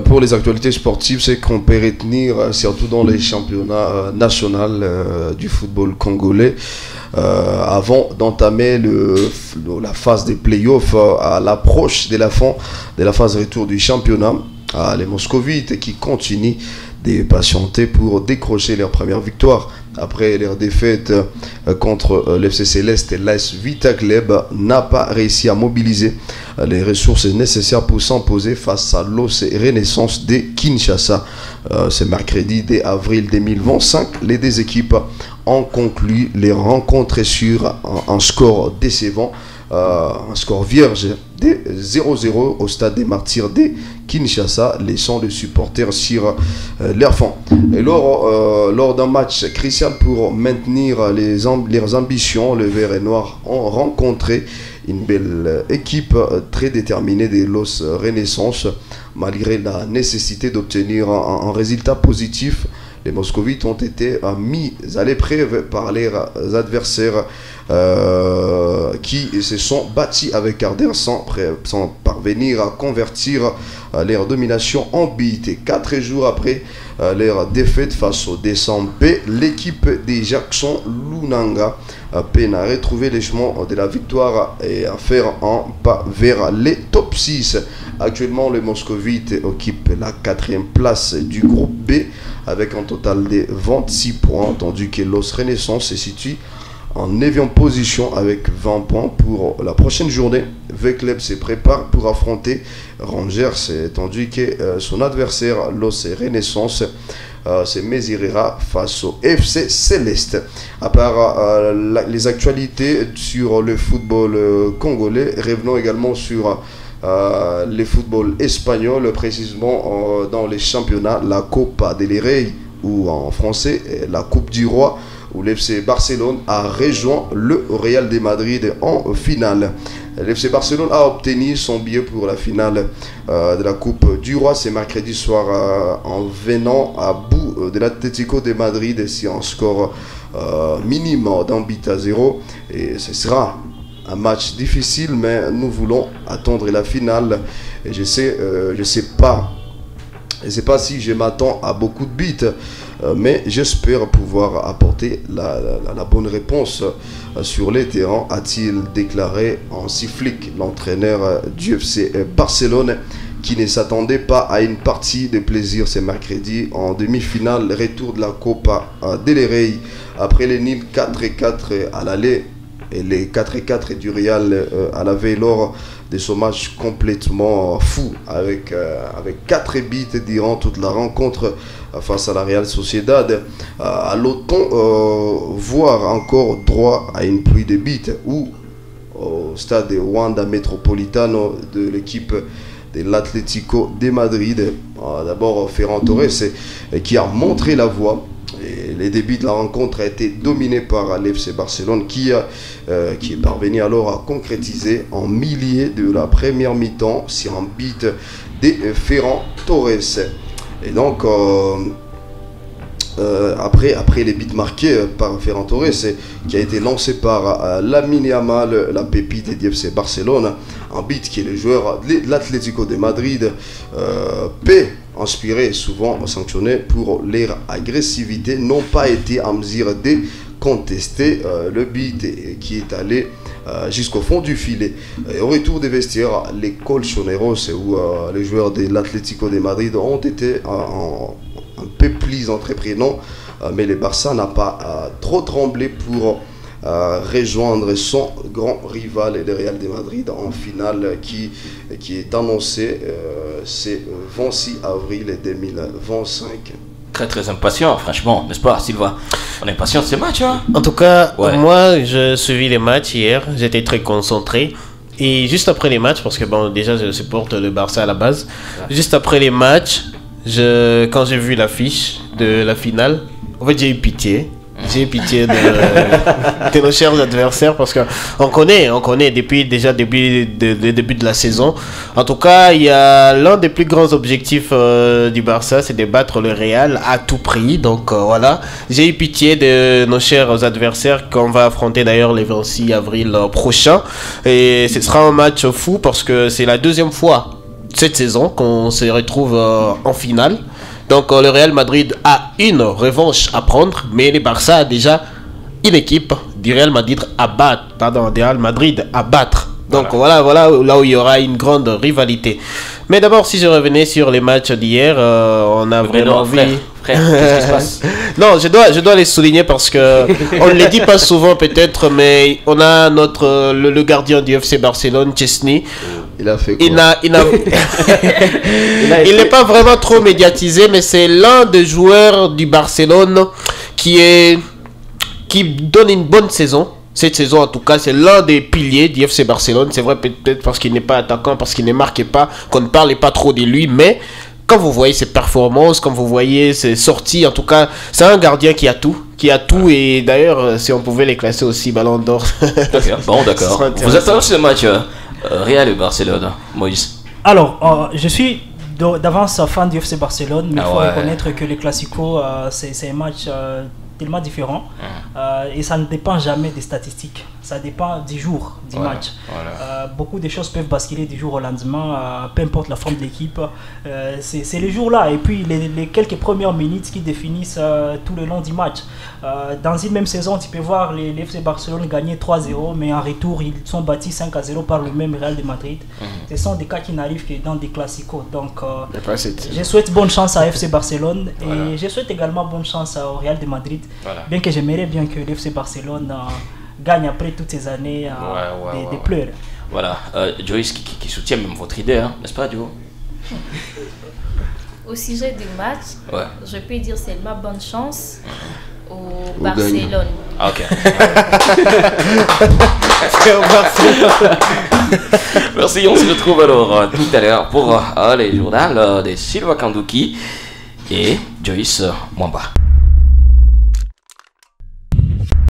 Pour les actualités sportives, c'est qu'on peut retenir, surtout dans les championnats nationaux du football congolais, avant d'entamer la phase des playoffs à l'approche de la fin de la phase retour du championnat. Les Moscovites qui continuent de patienter pour décrocher leur première victoire. Après leur défaite contre l'FC Céleste, l'AS Vita Club n'a pas réussi à mobiliser les ressources nécessaires pour s'imposer face à l'OS Renaissance de Kinshasa. Ce mercredi 2 avril 2025, les deux équipes ont conclu les rencontres sur un score décevant. Un score vierge de 0-0 au stade des Martyrs de Kinshasa, laissant les supporters sur leur faim. Et lors d'un match crucial pour maintenir leurs ambitions, les Verts et Noirs ont rencontré une belle équipe très déterminée de l'OS Renaissance. Malgré la nécessité d'obtenir un résultat positif, les Moscovites ont été mis à l'épreuve par leurs adversaires qui se sont battus avec ardeur sans parvenir à convertir leur domination en but. 4 jours après leur défaite face au DSMP, l'équipe de Jackson Lunanga peine à retrouver les chemins de la victoire et à faire un pas vers les top 6. Actuellement, les Moscovites occupent la 4e place du groupe B avec un total de 26 points, tandis que l'OS Renaissance se situe en 9e position avec 20 points pour la prochaine journée. V-Club se prépare pour affronter Rangers, tandis que son adversaire, l'OS Renaissance, se mesurera face au FC Céleste. À part les actualités sur le football congolais, revenons également sur le football espagnol, précisément dans les championnats, la Copa del Rey, ou en français la Coupe du Roi, où l'FC Barcelone a rejoint le Real de Madrid en finale. L'FC Barcelone a obtenu son billet pour la finale de la Coupe du Roi. C'est mercredi soir en venant à bout de l'Atlético de Madrid sur un score minimum d'un but à 0. Et ce sera un match difficile, mais nous voulons attendre la finale. Et je sais pas si je m'attends à beaucoup de buts, mais j'espère pouvoir apporter la bonne réponse sur les terrains, a-t-il déclaré Hansi Flick, l'entraîneur du FC Barcelone, qui ne s'attendait pas à une partie de plaisir ce mercredi en demi-finale, retour de la Copa del Rey. Après les nuls 4-4 à l'aller et les 4-4 du Real à la veille lors de ce match complètement fou avec 4 buts durant toute la rencontre face à la Real Sociedad. Allons-on voir encore droit à une pluie de buts ou au stade de Wanda Metropolitano de l'équipe de l'Atlético de Madrid? D'abord Ferran Torres qui a montré la voie. Et les débuts de la rencontre a été dominé par l'FC Barcelone qui est parvenu alors à concrétiser en milieu de la première mi-temps sur un but de Ferran Torres. Et donc après les buts marqués par Ferran Torres, qui a été lancé par Lamine Yamal, la pépite de FC Barcelone, un but qui est le joueur de l'Atlético de Madrid peut inspiré, souvent sanctionné pour leur agressivité, n'ont pas été en mesure de contester le but qui est allé jusqu'au fond du filet. Et au retour des vestiaires, les colchoneros où les joueurs de l'Atlético de Madrid ont été un peu plus entreprenants, mais le Barça n'a pas trop tremblé pour rejoindre son grand rival, le Real de Madrid, en finale qui est annoncé c'est 26 avril 2025. Très impatient, franchement, n'est-ce pas, Sylvain? On est impatient de ce match, hein? En tout cas, moi, je suivi les matchs hier, j'étais très concentré. Et juste après les matchs, parce que bon, déjà je supporte le Barça à la base, juste après les matchs, quand j'ai vu l'affiche de la finale, en fait j'ai eu pitié. J'ai pitié de nos chers adversaires parce qu'on connaît depuis le début de la saison. En tout cas, il y a l'un des plus grands objectifs du Barça, c'est de battre le Real à tout prix. Donc voilà, j'ai eu pitié de nos chers adversaires qu'on va affronter d'ailleurs le 26 avril prochain. Et ce sera un match fou parce que c'est la deuxième fois cette saison qu'on se retrouve en finale. Donc le Real Madrid a une revanche à prendre, mais le Barça a déjà une équipe du Real Madrid à battre. Donc voilà là où il y aura une grande rivalité. Mais d'abord, si je revenais sur les matchs d'hier, on a vraiment vu... Frère, qu'est-ce qui se passe? Non, je dois les souligner parce que on ne les dit pas souvent peut-être, mais on a le gardien du FC Barcelone, Chesney. Il a fait quoi? Il n'est pas vraiment trop médiatisé, mais c'est l'un des joueurs du Barcelone qui donne une bonne saison. Cette saison, en tout cas, c'est l'un des piliers du FC Barcelone. C'est vrai, peut-être parce qu'il n'est pas attaquant, parce qu'il ne marquait pas, qu'on ne parlait pas trop de lui. Mais quand vous voyez ses performances, quand vous voyez ses sorties, en tout cas, c'est un gardien qui a tout. Et d'ailleurs, si on pouvait les classer aussi Ballon d'Or. Bon, d'accord. Vous êtes aussi le match Real et Barcelone, Moïse? Alors, je suis d'avance fan du FC Barcelone, mais il faut reconnaître que les Clasico, c'est un match tellement différent et ça ne dépend jamais des statistiques, ça dépend du jour du match. Beaucoup de choses peuvent basculer du jour au lendemain, peu importe la forme de l'équipe, c'est les jours là et puis les quelques premières minutes qui définissent tout le long du match. Dans une même saison, tu peux voir les FC Barcelone gagner 3-0, mais en retour ils sont battus 5-0 par le même Real de Madrid. Ce sont des cas qui n'arrivent que dans des classicos. Donc je souhaite bonne chance à FC Barcelone et je souhaite également bonne chance au Real de Madrid. Bien que j'aimerais bien que l'FC Barcelone gagne après toutes ces années des pleurs. Voilà, Joyce qui soutient même votre idée, hein, n'est-ce pas, Joe? Au sujet du match, je peux dire seulement bonne chance au Barcelone. Ah, ok. Merci, on se retrouve alors tout à l'heure pour les journaux de Silva Kanduki et Joyce Mwamba.